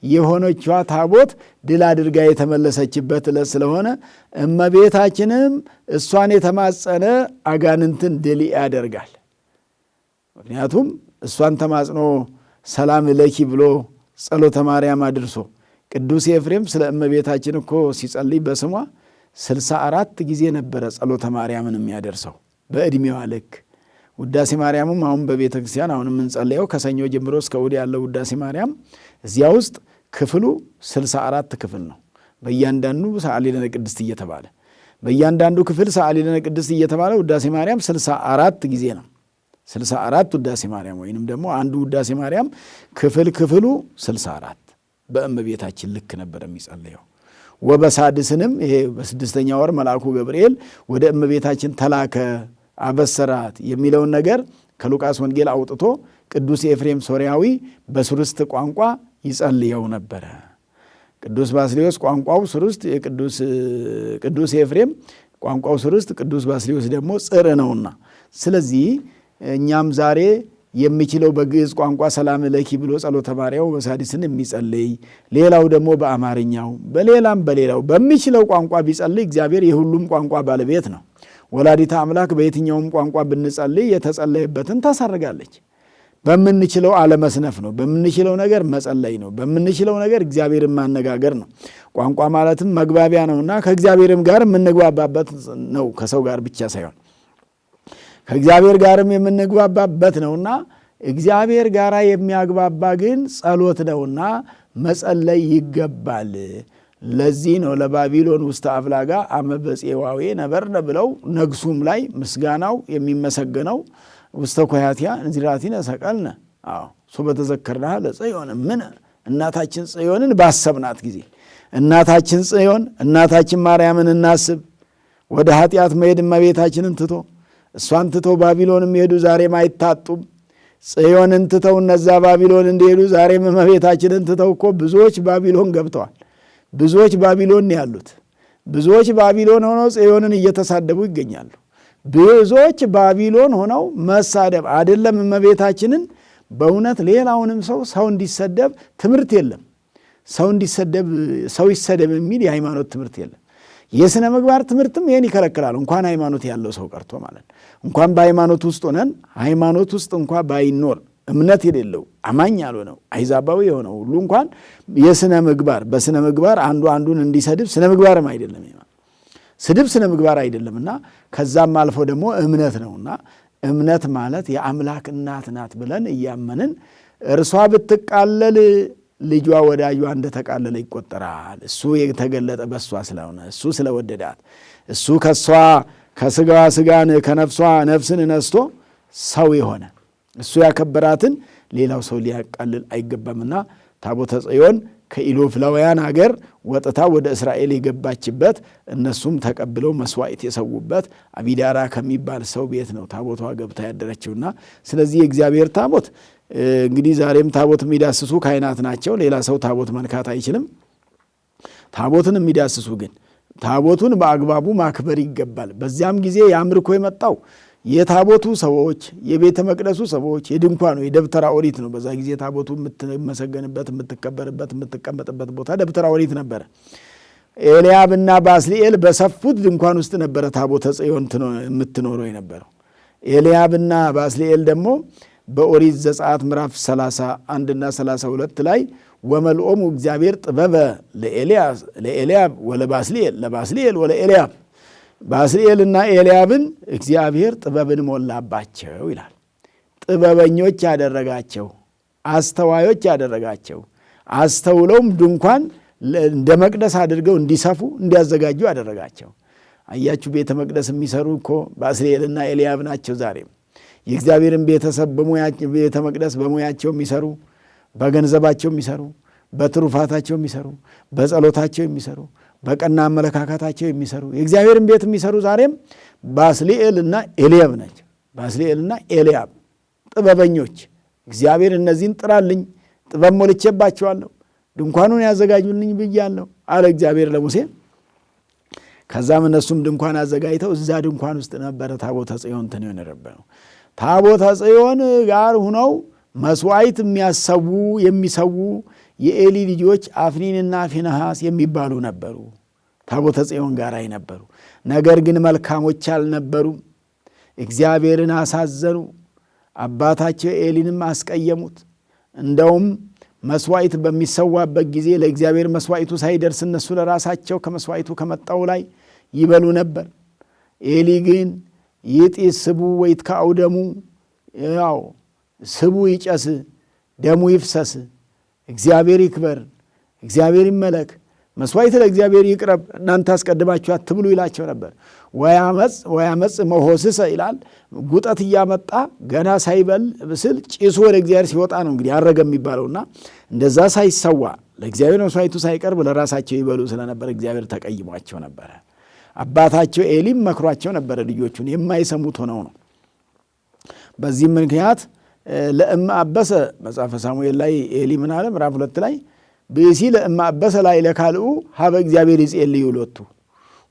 የሆነችዋ ታቦት ድል አድርጋ የተመለሰችበት ዕለት ስለሆነ እመቤታችንም እሷን የተማጸነ አጋንንትን ድል ያደርጋል። ምክንያቱም እሷን ተማጽኖ ሰላም ለኪ ብሎ ጸሎተ ማርያም አድርሶ ቅዱስ ኤፍሬም ስለ እመቤታችን እኮ ሲጸልይ በስሟ 64 ጊዜ ነበረ ጸሎተ ማርያምን የሚያደርሰው በዕድሜዋ ልክ። ውዳሴ ማርያምም አሁን በቤተ ክርስቲያን አሁን የምንጸልየው ከሰኞ ጀምሮ እስከ እሑድ ያለው ውዳሴ ማርያም እዚያ ውስጥ ክፍሉ 64 ክፍል ነው። በእያንዳንዱ ሰዓሊ ለነ ቅድስት እየተባለ በእያንዳንዱ ክፍል ሰዓሊ ለነ ቅድስት እየተባለ ውዳሴ ማርያም 64 ጊዜ ነው። 64 ውዳሴ ማርያም ወይንም ደግሞ አንዱ ውዳሴ ማርያም ክፍሉ 64 በእመቤታችን ልክ ነበር የሚጸልየው። ወበሳድስንም ይሄ በስድስተኛ ወር መልአኩ ገብርኤል ወደ እመቤታችን ተላከ አበሰራት የሚለውን ነገር ከሉቃስ ወንጌል አውጥቶ ቅዱስ ኤፍሬም ሶርያዊ በሱርስት ቋንቋ ይጸልየው ነበረ። ቅዱስ ባስልዮስ ቋንቋው ሱርስት፣ ቅዱስ ኤፍሬም ቋንቋው ሱርስት፣ ቅዱስ ባስልዮስ ደግሞ ጽር ነውና ስለዚህ እኛም ዛሬ የሚችለው በግዕዝ ቋንቋ ሰላም ለኪ ብሎ ጸሎተ ማርያም በሳድስን የሚጸልይ ሌላው ደግሞ በአማርኛው በሌላው በሚችለው ቋንቋ ቢጸልይ እግዚአብሔር የሁሉም ቋንቋ ባለቤት ነው። ወላዲተ አምላክ በየትኛውም ቋንቋ ብንጸልይ የተጸለየበትን ታሳርጋለች። በምንችለው አለመስነፍ ነው። በምንችለው ነገር መጸለይ ነው። በምንችለው ነገር እግዚአብሔርን ማነጋገር ነው። ቋንቋ ማለትም መግባቢያ ነውና ከእግዚአብሔርም ጋር የምንግባባበት ነው። ከሰው ጋር ብቻ ሳይሆን ከእግዚአብሔር ጋርም የምንግባባበት ነውና እግዚአብሔር ጋር የሚያግባባ ግን ጸሎት ነውና መጸለይ ይገባል። ለዚህ ነው ለባቢሎን ውስተ አፍላጋ አመ በፄዋዌ ነበርነ ብለው ነግሱም ላይ ምስጋናው የሚመሰገነው ውስተ ኮያትያ እንዚራቲነ ሰቀልነ እሱ በተዘከርናሃ ለጽዮን ምን እናታችን ጽዮንን ባሰብናት ጊዜ እናታችን ጽዮን እናታችን ማርያምን እናስብ። ወደ ኃጢአት መሄድ እመቤታችንን ትቶ እሷን ትቶ ባቢሎንም ሄዱ፣ ዛሬም አይታጡም። ጽዮንን ትተው እነዛ ባቢሎን እንደሄዱ ዛሬም እመቤታችንን ትተው እኮ ብዙዎች ባቢሎን ገብተዋል። ብዙዎች ባቢሎን ያሉት ብዙዎች ባቢሎን ሆነው ጽዮንን እየተሳደቡ ይገኛሉ። ብዙዎች ባቢሎን ሆነው መሳደብ አይደለም እመቤታችንን በእውነት ሌላውንም ሰው እንዲሰደብ ትምህርት የለም። ሰው ይሰደብ የሚል የሃይማኖት ትምህርት የለም። የሥነ ምግባር ትምህርትም ይህን ይከለክላል። እንኳን ሃይማኖት ያለው ሰው ቀርቶ ማለት እንኳን በሃይማኖት ውስጥ ሆነን ሃይማኖት ውስጥ እንኳ ባይኖር እምነት የሌለው አማኝ ያልሆነው አይዛባዊ የሆነው ሁሉ እንኳን የሥነ ምግባር በሥነ ምግባር አንዱ አንዱን እንዲሰድብ ስነ ምግባርም አይደለም። ስድብ ስነ ምግባር አይደለምና ከዛም አልፎ ደግሞ እምነት ነውና እምነት ማለት የአምላክ እናት ናት ብለን እያመንን እርሷ ብትቃለል ልጇ ወዳጇ እንደተቃለለ ይቆጠራል። እሱ የተገለጠ በሷ ስለሆነ እሱ ስለወደዳት እሱ ከስጋዋ ስጋን ከነፍሷ ነፍስን ነስቶ ሰው የሆነ እሱ ያከበራትን ሌላው ሰው ሊያቃልል አይገባምና ታቦተ ጽዮን ከኢሎፍላውያን ሀገር ወጥታ ወደ እስራኤል የገባችበት እነሱም ተቀብለው መስዋዕት የሰዉበት አቢዳራ ከሚባል ሰው ቤት ነው ታቦቷ ገብታ ያደረችውና ስለዚህ የእግዚአብሔር ታቦት እንግዲህ ዛሬም ታቦት የሚዳስሱ ካህናት ናቸው። ሌላ ሰው ታቦት መንካት አይችልም። ታቦትን የሚዳስሱ ግን ታቦቱን በአግባቡ ማክበር ይገባል። በዚያም ጊዜ የአምልኮ የመጣው የታቦቱ ሰዎች የቤተ መቅደሱ ሰዎች የድንኳኑ የደብተራ ኦሪት ነው። በዛ ጊዜ ታቦቱ የምትመሰገንበት የምትከበርበት የምትቀመጥበት ቦታ ደብተራ ኦሪት ነበረ። ኤልያብና ባስልኤል በሰፉት ድንኳን ውስጥ ነበረ ታቦተ ጽዮን የምትኖረው የነበረው። ኤልያብና ባስልኤል ደግሞ በኦሪት ዘጸአት ምዕራፍ 31 እና 32 ላይ ወመልኦሙ እግዚአብሔር ጥበበ ለኤልያብ ወለባስልኤል ለባስልኤል ወለኤልያብ ባስልኤልና ኤልያብን እግዚአብሔር ጥበብን ሞላባቸው ይላል። ጥበበኞች ያደረጋቸው፣ አስተዋዮች ያደረጋቸው፣ አስተውለውም ድንኳን እንደ መቅደስ አድርገው እንዲሰፉ እንዲያዘጋጁ ያደረጋቸው። አያችሁ ቤተ መቅደስ የሚሰሩ እኮ ባስልኤልና ኤልያብ ናቸው። ዛሬም የእግዚአብሔርን ቤተሰብ ቤተ መቅደስ በሙያቸው የሚሰሩ፣ በገንዘባቸው የሚሰሩ፣ በትሩፋታቸው የሚሰሩ፣ በጸሎታቸው የሚሰሩ፣ በቀና አመለካከታቸው የሚሰሩ የእግዚአብሔርን ቤት የሚሰሩ ዛሬም ባስልኤልና ኤልያብ ናቸው። ባስልኤልና ኤልያብ ጥበበኞች። እግዚአብሔር እነዚህን ጥራልኝ፣ ጥበብ ሞልቼባቸዋለሁ፣ ድንኳኑን ያዘጋጁልኝ ብያለሁ አለ እግዚአብሔር ለሙሴ። ከዛም እነሱም ድንኳን አዘጋጅተው እዛ ድንኳን ውስጥ ነበረ ታቦተ ጽዮን የነበረው። ታቦተ ጽዮን ጋር ሁነው መስዋዕት የሚሰዉ የኤሊ ልጆች አፍኒንና ፊንሐስ የሚባሉ ነበሩ። ታቦተ ጽዮን ጋር ነበሩ። ነገር ግን መልካሞች አልነበሩም። እግዚአብሔርን አሳዘኑ። አባታቸው ኤሊንም አስቀየሙት። እንደውም መስዋዕት በሚሰዋበት ጊዜ ለእግዚአብሔር መስዋዕቱ ሳይደርስ እነሱ ለራሳቸው ከመስዋዕቱ ከመጣው ላይ ይበሉ ነበር። ኤሊ ግን ይጢስ ስቡ ወይትካው ደሙ፣ ያው ስቡ ይጨስ ደሙ ይፍሰስ፣ እግዚአብሔር ይክበር፣ እግዚአብሔር ይመለክ፣ መስዋዕት ለእግዚአብሔር ይቅረብ፣ እናንተ አስቀድማችሁ አትብሉ ይላቸው ነበር። ወያመጽ መሆስሰ ይላል። ጉጠት እያመጣ ገና ሳይበል ብስል ጭሱ ወደ እግዚአብሔር ሲወጣ ነው እንግዲህ አረገ የሚባለውና እንደዛ ሳይሰዋ ለእግዚአብሔር መስዋዕቱ ሳይቀርብ ለራሳቸው ይበሉ ስለነበር እግዚአብሔር ተቀይሟቸው ነበረ። አባታቸው ኤሊም መክሯቸው ነበረ ልጆቹን የማይሰሙት ሆነው ነው። በዚህም ምክንያት ለእማ አበሰ መጽሐፈ ሳሙኤል ላይ ኤሊ ምን አለ? ምዕራፍ 2 ላይ ብእሲ ለእማ አበሰ ላይ ለካልኡ ሀበ እግዚአብሔር ይጼልዩ ሎቱ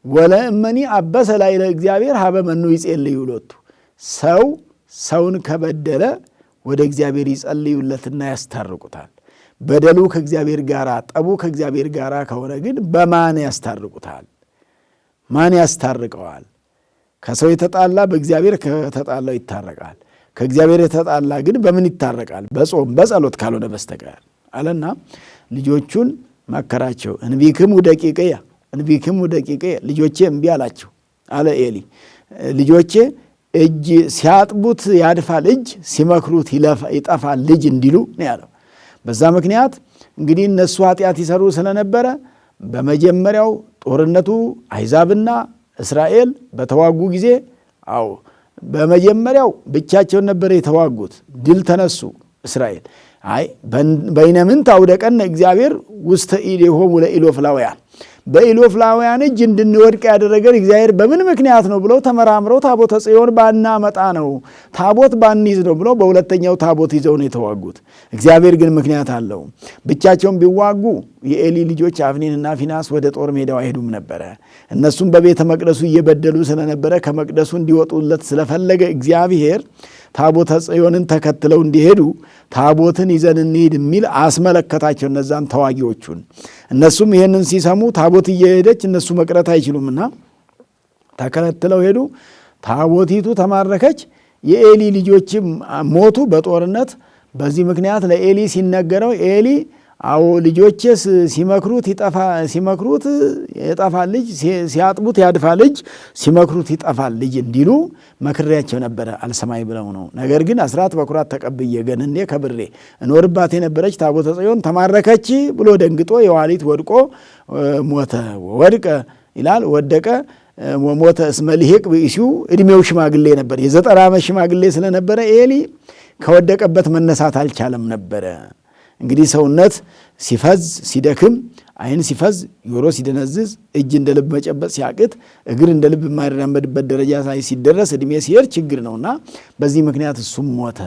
ወለእመኒ አበሰ ላይ ለእግዚአብሔር ሀበ መኑ ይጼልዩ ሎቱ። ሰውን ከበደለ ወደ እግዚአብሔር ይጸልዩለትና ያስታርቁታል። በደሉ ከእግዚአብሔር ጋር ጠቡ ከእግዚአብሔር ጋር ከሆነ ግን በማን ያስታርቁታል? ማን ያስታርቀዋል? ከሰው የተጣላ በእግዚአብሔር ከተጣላው ይታረቃል። ከእግዚአብሔር የተጣላ ግን በምን ይታረቃል? በጾም በጸሎት ካልሆነ በስተቀር አለና ልጆቹን መከራቸው። እንቢክሙ ደቂቅየ ልጆቼ እምቢ አላችሁ አለ ኤሊ። ልጆቼ እጅ ሲያጥቡት ያድፋል እጅ፣ ሲመክሩት ይጠፋል ልጅ እንዲሉ ነው ያለው። በዛ ምክንያት እንግዲህ እነሱ ኃጢአት ይሰሩ ስለነበረ በመጀመሪያው ጦርነቱ አሕዛብና እስራኤል በተዋጉ ጊዜ በመጀመሪያው ብቻቸውን ነበር የተዋጉት። ድል ተነሱ እስራኤል። በይነምንት አውደቀነ እግዚአብሔር ውስተ ኢዴሆሙ ለኢሎፍላውያን፣ በኢሎፍላውያን እጅ እንድንወድቅ ያደረገን እግዚአብሔር በምን ምክንያት ነው ብለው ተመራምረው ታቦተ ጽዮን ባናመጣ ነው፣ ታቦት ባንይዝ ነው ብለው በሁለተኛው ታቦት ይዘው ነው የተዋጉት። እግዚአብሔር ግን ምክንያት አለው። ብቻቸውን ቢዋጉ የኤሊ ልጆች አፍኒንና ፊናስ ወደ ጦር ሜዳው አይሄዱም ነበረ። እነሱም በቤተ መቅደሱ እየበደሉ ስለነበረ ከመቅደሱ እንዲወጡለት ስለፈለገ እግዚአብሔር ታቦተ ጽዮንን ተከትለው እንዲሄዱ ታቦትን ይዘን እንሂድ የሚል አስመለከታቸው እነዛን ተዋጊዎቹን። እነሱም ይህንን ሲሰሙ ታቦት እየሄደች እነሱ መቅረት አይችሉምና ተከትለው ሄዱ። ታቦቲቱ ተማረከች። የኤሊ ልጆችም ሞቱ በጦርነት። በዚህ ምክንያት ለኤሊ ሲነገረው ኤሊ ልጆቼስ ሲመክሩት ይጠፋል ልጅ፣ ሲያጥቡት ያድፋል ልጅ፣ ሲመክሩት ይጠፋል ልጅ እንዲሉ መክሬያቸው ነበረ፣ አልሰማይ ብለው ነው። ነገር ግን አስራት በኩራት ተቀብዬ ገንኔ ከብሬ እኖርባት የነበረች ታቦተ ጽዮን ተማረከች ብሎ ደንግጦ የዋሊት ወድቆ ሞተ። ወድቀ ይላል ወደቀ ሞተ። እስመ ልሂቅ ብእሲው ዕድሜው ሽማግሌ ነበር። የ90 ዓመት ሽማግሌ ስለነበረ ኤሊ ከወደቀበት መነሳት አልቻለም ነበረ። እንግዲህ ሰውነት ሲፈዝ ሲደክም፣ ዓይን ሲፈዝ፣ ጆሮ ሲደነዝዝ፣ እጅ እንደ ልብ መጨበጥ ሲያቅት፣ እግር እንደ ልብ የማይራመድበት ደረጃ ላይ ሲደረስ ዕድሜ ሲሄድ ችግር ነውና በዚህ ምክንያት እሱም ሞተ።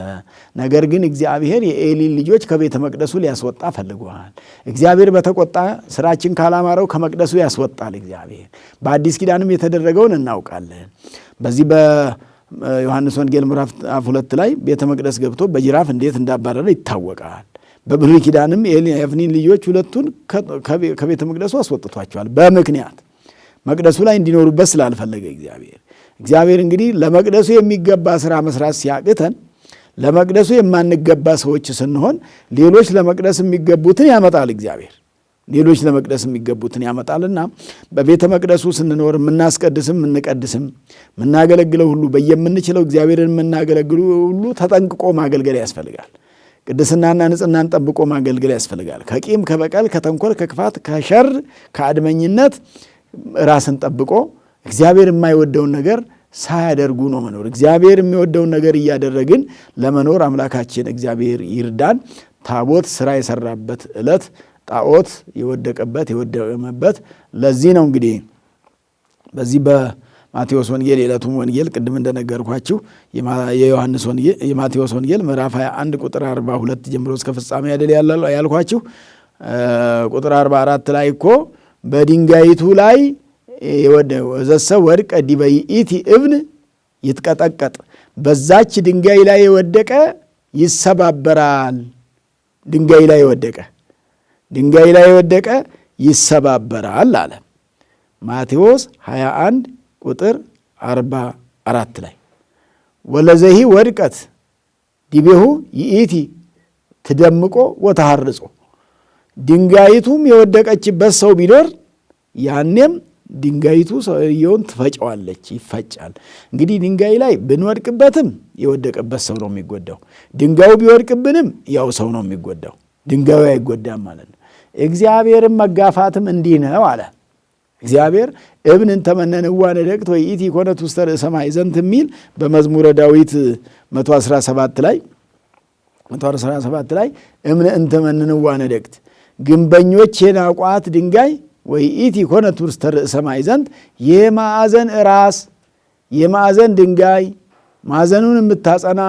ነገር ግን እግዚአብሔር የኤሊን ልጆች ከቤተ መቅደሱ ሊያስወጣ ፈልጓል። እግዚአብሔር በተቆጣ ስራችን ካላማረው ከመቅደሱ ያስወጣል እግዚአብሔር። በአዲስ ኪዳንም የተደረገውን እናውቃለን። በዚህ በዮሐንስ ወንጌል ምዕራፍ 2 ላይ ቤተ መቅደስ ገብቶ በጅራፍ እንዴት እንዳባረረ ይታወቃል። በብሉይ ኪዳንም የአፍኒን ልጆች ሁለቱን ከቤተ መቅደሱ አስወጥቷቸዋል። በምክንያት መቅደሱ ላይ እንዲኖሩበት ስላልፈለገ እግዚአብሔር እንግዲህ ለመቅደሱ የሚገባ ስራ መስራት ሲያቅተን፣ ለመቅደሱ የማንገባ ሰዎች ስንሆን ሌሎች ለመቅደስ የሚገቡትን ያመጣል እግዚአብሔር። ሌሎች ለመቅደስ የሚገቡትን ያመጣልና በቤተ መቅደሱ ስንኖር የምናስቀድስም የምንቀድስም የምናገለግለው ሁሉ በየምንችለው እግዚአብሔርን የምናገለግሉ ሁሉ ተጠንቅቆ ማገልገል ያስፈልጋል። ቅድስናና ንጽህናን ጠብቆ ማገልገል ያስፈልጋል። ከቂም ከበቀል ከተንኮል ከክፋት ከሸር ከአድመኝነት ራስን ጠብቆ እግዚአብሔር የማይወደውን ነገር ሳያደርጉ ነው መኖር። እግዚአብሔር የሚወደውን ነገር እያደረግን ለመኖር አምላካችን እግዚአብሔር ይርዳን። ታቦት ስራ የሰራበት ዕለት ጣዖት የወደቀበት የወደመበት ለዚህ ነው። እንግዲህ በዚህ በማቴዎስ ወንጌል የዕለቱም ወንጌል ቅድም እንደነገርኳችሁ የማቴዎስ ወንጌል ምዕራፍ 21 ቁጥር 42 ጀምሮ እስከ ፍጻሜ አይደል ያልኳችሁ። ቁጥር 44 ላይ እኮ በድንጋይቱ ላይ ወዘሰ ወድቀ ዲበ ይእቲ እብን ይትቀጠቀጥ፣ በዛች ድንጋይ ላይ የወደቀ ይሰባበራል። ድንጋይ ላይ የወደቀ ይሰባበራል አለ ማቴዎስ 21 ቁጥር 44 ላይ። ወለዘሂ ወድቀት ዲቤሁ ይእቲ ትደምቆ ወተሐርጾ፣ ድንጋይቱም የወደቀችበት ሰው ቢኖር ያኔም ድንጋይቱ ሰውየውን ትፈጨዋለች፣ ይፈጫል። እንግዲህ ድንጋይ ላይ ብንወድቅበትም የወደቀበት ሰው ነው የሚጎዳው። ድንጋዩ ቢወድቅብንም ያው ሰው ነው የሚጎዳው፣ ድንጋዩ አይጎዳም ማለት ነው። እግዚአብሔርን መጋፋትም እንዲህ ነው አለ እግዚአብሔር። እብንን ተመነንዋ ነደቅት ወይእቲ ኮነት ውስተ ርእሰ ማዕዘንት የሚል በመዝሙረ ዳዊት 117 ላይ እምን እንተመንንዋ ነደቅት፣ ግንበኞች የናቋት ድንጋይ ወይእቲ ኮነት ውስተ ርእሰ ማዕዘንት፣ የማዕዘን ራስ የማዕዘን ድንጋይ ማዕዘኑን የምታጸና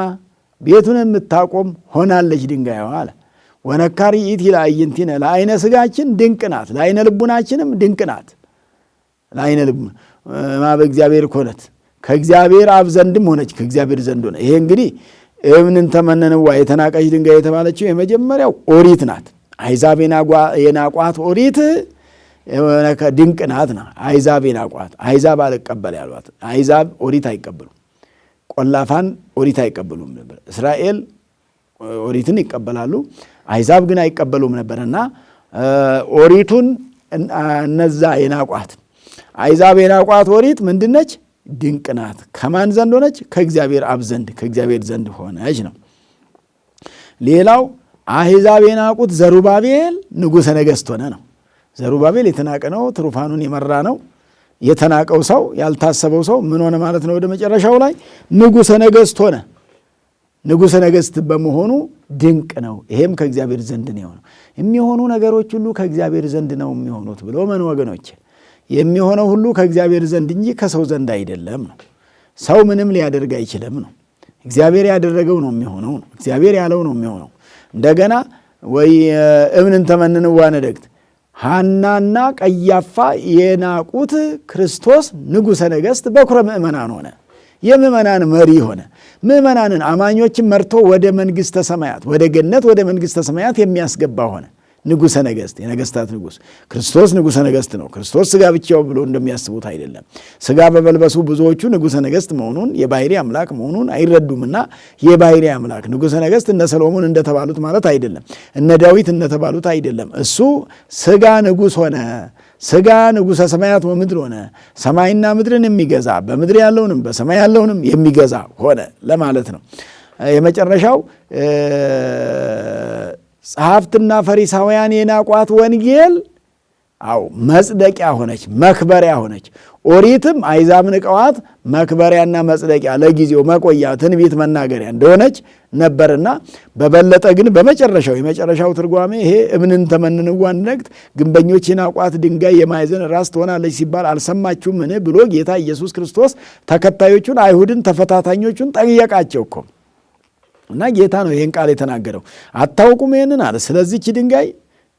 ቤቱን የምታቆም ሆናለች ድንጋይዋ አለ። ወነካሪ ይእቲ ለአዕይንቲነ፣ ለዓይነ ሥጋችን ድንቅ ናት፣ ለዓይነ ልቡናችንም ድንቅ ናት። ለዓይነ ልቡና በእግዚአብሔር ኮነት፣ ከእግዚአብሔር አብ ዘንድም ሆነች፣ ከእግዚአብሔር ዘንድ ሆነ። ይሄ እንግዲህ እብንን ተመነንዋ የተናቀች ድንጋይ የተባለችው የመጀመሪያው ኦሪት ናት። አሕዛብ የናቋት ኦሪት ድንቅ ናት። አሕዛብ የናቋት፣ አሕዛብ አልቀበል ያሏት፣ አሕዛብ ኦሪት አይቀበሉም። ቆላፋን ኦሪት አይቀበሉም ነበር። እስራኤል ኦሪትን ይቀበላሉ፣ አሕዛብ ግን አይቀበሉም ነበርና ኦሪቱን እነዛ የናቋት አሕዛብ የናቋት ኦሪት ምንድነች? ድንቅ ናት። ከማን ዘንድ ሆነች? ከእግዚአብሔር አብ ዘንድ ከእግዚአብሔር ዘንድ ሆነች ነው። ሌላው አሕዛብ የናቁት ዘሩባቤል ንጉሠ ነገሥት ሆነ ነው። ዘሩባቤል የተናቀ ነው፣ ትሩፋኑን የመራ ነው። የተናቀው ሰው ያልታሰበው ሰው ምን ሆነ ማለት ነው? ወደ መጨረሻው ላይ ንጉሠ ነገሥት ሆነ። ንጉሠ ነገሥት በመሆኑ ድንቅ ነው፣ ይሄም ከእግዚአብሔር ዘንድ ነው የሆነው። የሚሆኑ ነገሮች ሁሉ ከእግዚአብሔር ዘንድ ነው የሚሆኑት ብሎ ምን ወገኖች፣ የሚሆነው ሁሉ ከእግዚአብሔር ዘንድ እንጂ ከሰው ዘንድ አይደለም ነው። ሰው ምንም ሊያደርግ አይችልም ነው። እግዚአብሔር ያደረገው ነው የሚሆነው ነው። እግዚአብሔር ያለው ነው የሚሆነው። እንደገና ወይ እምንን ተመንንዋ ነደግት ሐናና ቀያፋ የናቁት ክርስቶስ ንጉሠ ነገሥት በኩረ ምእመናን ሆነ። የምእመናን መሪ ሆነ። ምእመናንን አማኞችን መርቶ ወደ መንግሥተ ሰማያት ወደ ገነት ወደ መንግሥተ ሰማያት የሚያስገባ ሆነ። ንጉሠ ነገሥት፣ የነገሥታት ንጉሥ ክርስቶስ ንጉሠ ነገሥት ነው። ክርስቶስ ሥጋ ብቻው ብሎ እንደሚያስቡት አይደለም። ሥጋ በመልበሱ ብዙዎቹ ንጉሠ ነገሥት መሆኑን የባሕርይ አምላክ መሆኑን አይረዱምና የባሕርይ አምላክ ንጉሠ ነገሥት እነ ሰሎሞን እንደተባሉት ማለት አይደለም፣ እነ ዳዊት እንደተባሉት አይደለም። እሱ ሥጋ ንጉሥ ሆነ። ሥጋ ንጉሠ ሰማያት ወምድር ሆነ። ሰማይና ምድርን የሚገዛ በምድር ያለውንም በሰማይ ያለውንም የሚገዛ ሆነ ለማለት ነው። የመጨረሻው ጸሐፍትና ፈሪሳውያን የናቋት ወንጌል መጽደቂያ ሆነች፣ መክበሪያ ሆነች። ኦሪትም አሕዛብ ንቀዋት መክበሪያና መጽደቂያ ለጊዜው መቆያ ትንቢት መናገሪያ እንደሆነች ነበርና በበለጠ ግን የመጨረሻው ትርጓሜ ይሄ እምንን ተመንንዋ ነደግት ግንበኞች የናቋት ድንጋይ የማዕዘን ራስ ትሆናለች ሲባል አልሰማችሁምን ብሎ ጌታ ኢየሱስ ክርስቶስ ተከታዮቹን አይሁድን ተፈታታኞቹን ጠየቃቸው እኮ እና ጌታ ነው ይህን ቃል የተናገረው። አታውቁም ይህንን አለ። ስለዚህ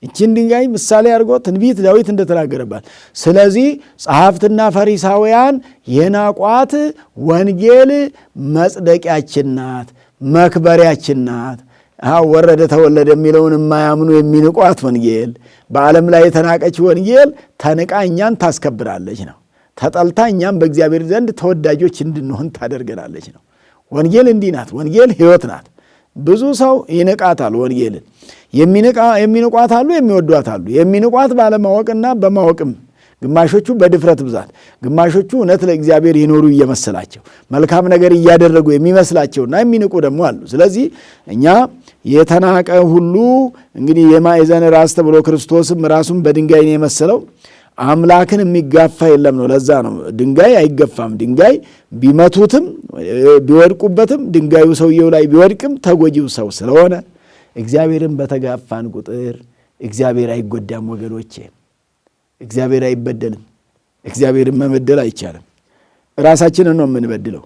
እችን ድንጋይ ምሳሌ አድርጎ ትንቢት ዳዊት እንደተናገረባት፣ ስለዚህ ጸሐፍትና ፈሪሳውያን የናቋት ወንጌል መጽደቂያችን ናት፣ መክበሪያችን ናት። ወረደ ተወለደ የሚለውን የማያምኑ የሚንቋት ወንጌል፣ በዓለም ላይ የተናቀች ወንጌል ተንቃ እኛን ታስከብራለች ነው። ተጠልታ እኛም በእግዚአብሔር ዘንድ ተወዳጆች እንድንሆን ታደርገናለች ነው። ወንጌል እንዲህ ናት። ወንጌል ሕይወት ናት። ብዙ ሰው ይንቃታል። ወንጌልን የሚንቋት አሉ፣ የሚወዷት አሉ። የሚንቋት ባለማወቅና በማወቅም ግማሾቹ በድፍረት ብዛት፣ ግማሾቹ እውነት ለእግዚአብሔር ይኖሩ እየመሰላቸው መልካም ነገር እያደረጉ የሚመስላቸውና የሚንቁ ደግሞ አሉ። ስለዚህ እኛ የተናቀ ሁሉ እንግዲህ የማዕዘን ራስ ተብሎ ክርስቶስም ራሱን በድንጋይ ነው የመሰለው። አምላክን የሚጋፋ የለም ነው። ለዛ ነው ድንጋይ አይገፋም። ድንጋይ ቢመቱትም ቢወድቁበትም ድንጋዩ ሰውየው ላይ ቢወድቅም ተጎጂው ሰው ስለሆነ እግዚአብሔርን በተጋፋን ቁጥር እግዚአብሔር አይጎዳም ወገኖቼ። እግዚአብሔር አይበደልም። እግዚአብሔርን መበደል አይቻልም። ራሳችንን ነው የምንበድለው።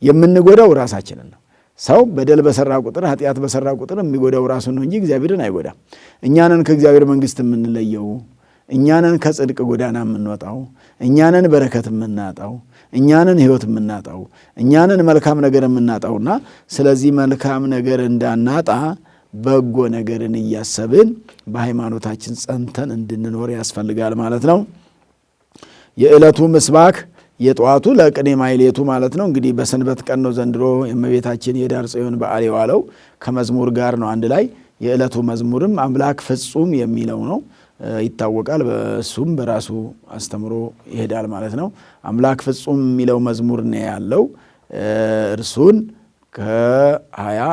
የምንጎዳው ራሳችንን ነው። ሰው በደል በሰራ ቁጥር ኃጢአት በሰራ ቁጥር የሚጎዳው ራሱን ነው እንጂ እግዚአብሔርን አይጎዳም። እኛንን ከእግዚአብሔር መንግሥት የምንለየው፣ እኛንን ከጽድቅ ጎዳና የምንወጣው፣ እኛንን በረከት የምናጣው፣ እኛንን ሕይወት የምናጣው፣ እኛንን መልካም ነገር የምናጣውና ስለዚህ መልካም ነገር እንዳናጣ በጎ ነገርን እያሰብን በሃይማኖታችን ጸንተን እንድንኖር ያስፈልጋል ማለት ነው። የዕለቱ ምስባክ የጠዋቱ ለቅኔ ማሕሌቱ ማለት ነው። እንግዲህ በሰንበት ቀን ነው ዘንድሮ የእመቤታችን የዳር ጽዮን በዓል የዋለው ከመዝሙር ጋር ነው አንድ ላይ። የዕለቱ መዝሙርም አምላክ ፍጹም የሚለው ነው ይታወቃል። በእሱም በራሱ አስተምሮ ይሄዳል ማለት ነው። አምላክ ፍጹም የሚለው መዝሙር ነው ያለው። እርሱን ከ20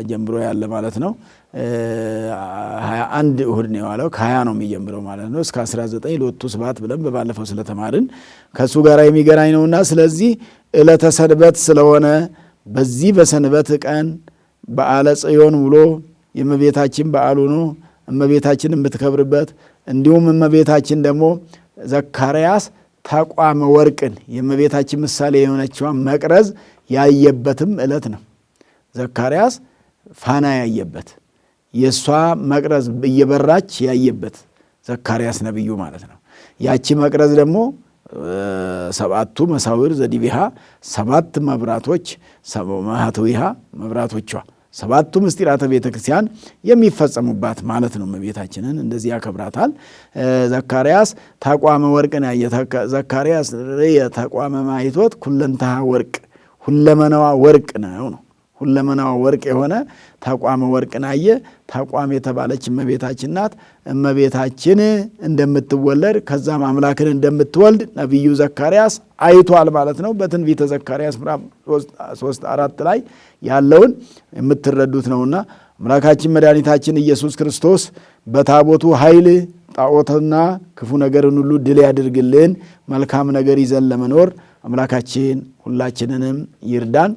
ጀምሮ ያለ ማለት ነው። 21 እሁድ ነው የዋለው። ከ20 ነው የሚጀምረው ማለት ነው እስከ 19 ሎቱ ስብሐት ብለን በባለፈው ስለተማርን ከእሱ ጋር የሚገናኝ ነውና ስለዚህ ዕለተ ሰንበት ስለሆነ በዚህ በሰንበት ቀን በዓለ ጽዮን ውሎ የእመቤታችን በዓል ሆኖ እመቤታችን የምትከብርበት እንዲሁም እመቤታችን ደግሞ ዘካርያስ ተቋመ ወርቅን የእመቤታችን ምሳሌ የሆነችዋን መቅረዝ ያየበትም ዕለት ነው። ዘካርያስ ፋና ያየበት የእሷ መቅረዝ እየበራች ያየበት ዘካርያስ ነቢዩ ማለት ነው። ያቺ መቅረዝ ደግሞ 7ቱ መሳዊር ዘዲቢሃ 7 መብራቶች ማኅተዊሃ መብራቶቿ 7ቱ ምስጢራተ ቤተ ክርስቲያን የሚፈጸሙባት ማለት ነው። እመቤታችንን እንደዚህ ያከብራታል። ዘካርያስ ተቋመ ወርቅን ያየ ዘካርያስ ተቋመ ማኅቶት ኩለንተሃ ወርቅ ሁለመናዋ ወርቅ ነው። ሁለመናዋ ወርቅ የሆነ ተቋመ ወርቅን አየ። ተቋም የተባለች እመቤታችን ናት። እመቤታችን እንደምትወለድ ከዛም አምላክን እንደምትወልድ ነቢዩ ዘካርያስ አይቷል ማለት ነው። በትንቢተ ዘካርያስ ምዕራፍ 3:4 ላይ ያለውን የምትረዱት ነውና አምላካችን መድኃኒታችን ኢየሱስ ክርስቶስ በታቦቱ ኃይል ጣዖትና ክፉ ነገርን ሁሉ ድል ያድርግልን። መልካም ነገር ይዘን ለመኖር አምላካችን ሁላችንንም ይርዳን።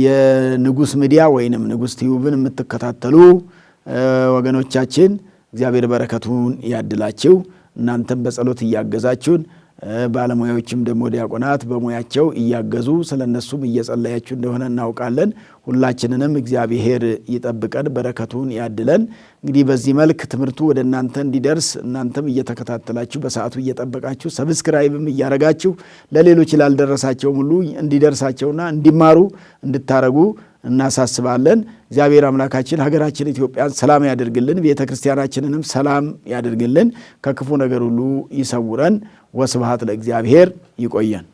የንጉስ ሚዲያ ወይንም ንጉስ ቲዩብን የምትከታተሉ ወገኖቻችን እግዚአብሔር በረከቱን ያድላችሁ። እናንተም በጸሎት እያገዛችሁን ባለሙያዎችም ደግሞ ዲያቆናት በሙያቸው እያገዙ ስለነሱም እየጸለያችሁ እንደሆነ እናውቃለን። ሁላችንንም እግዚአብሔር ይጠብቀን፣ በረከቱን ያድለን። እንግዲህ በዚህ መልክ ትምህርቱ ወደ እናንተ እንዲደርስ እናንተም እየተከታተላችሁ በሰዓቱ እየጠበቃችሁ ሰብስክራይብም እያረጋችሁ ለሌሎች ላልደረሳቸውም ሁሉ እንዲደርሳቸውና እንዲማሩ እንድታረጉ እናሳስባለን። እግዚአብሔር አምላካችን ሀገራችን ኢትዮጵያን ሰላም ያድርግልን፣ ቤተ ክርስቲያናችንንም ሰላም ያድርግልን፣ ከክፉ ነገር ሁሉ ይሰውረን። ወስብሐት ለእግዚአብሔር። ይቆየን።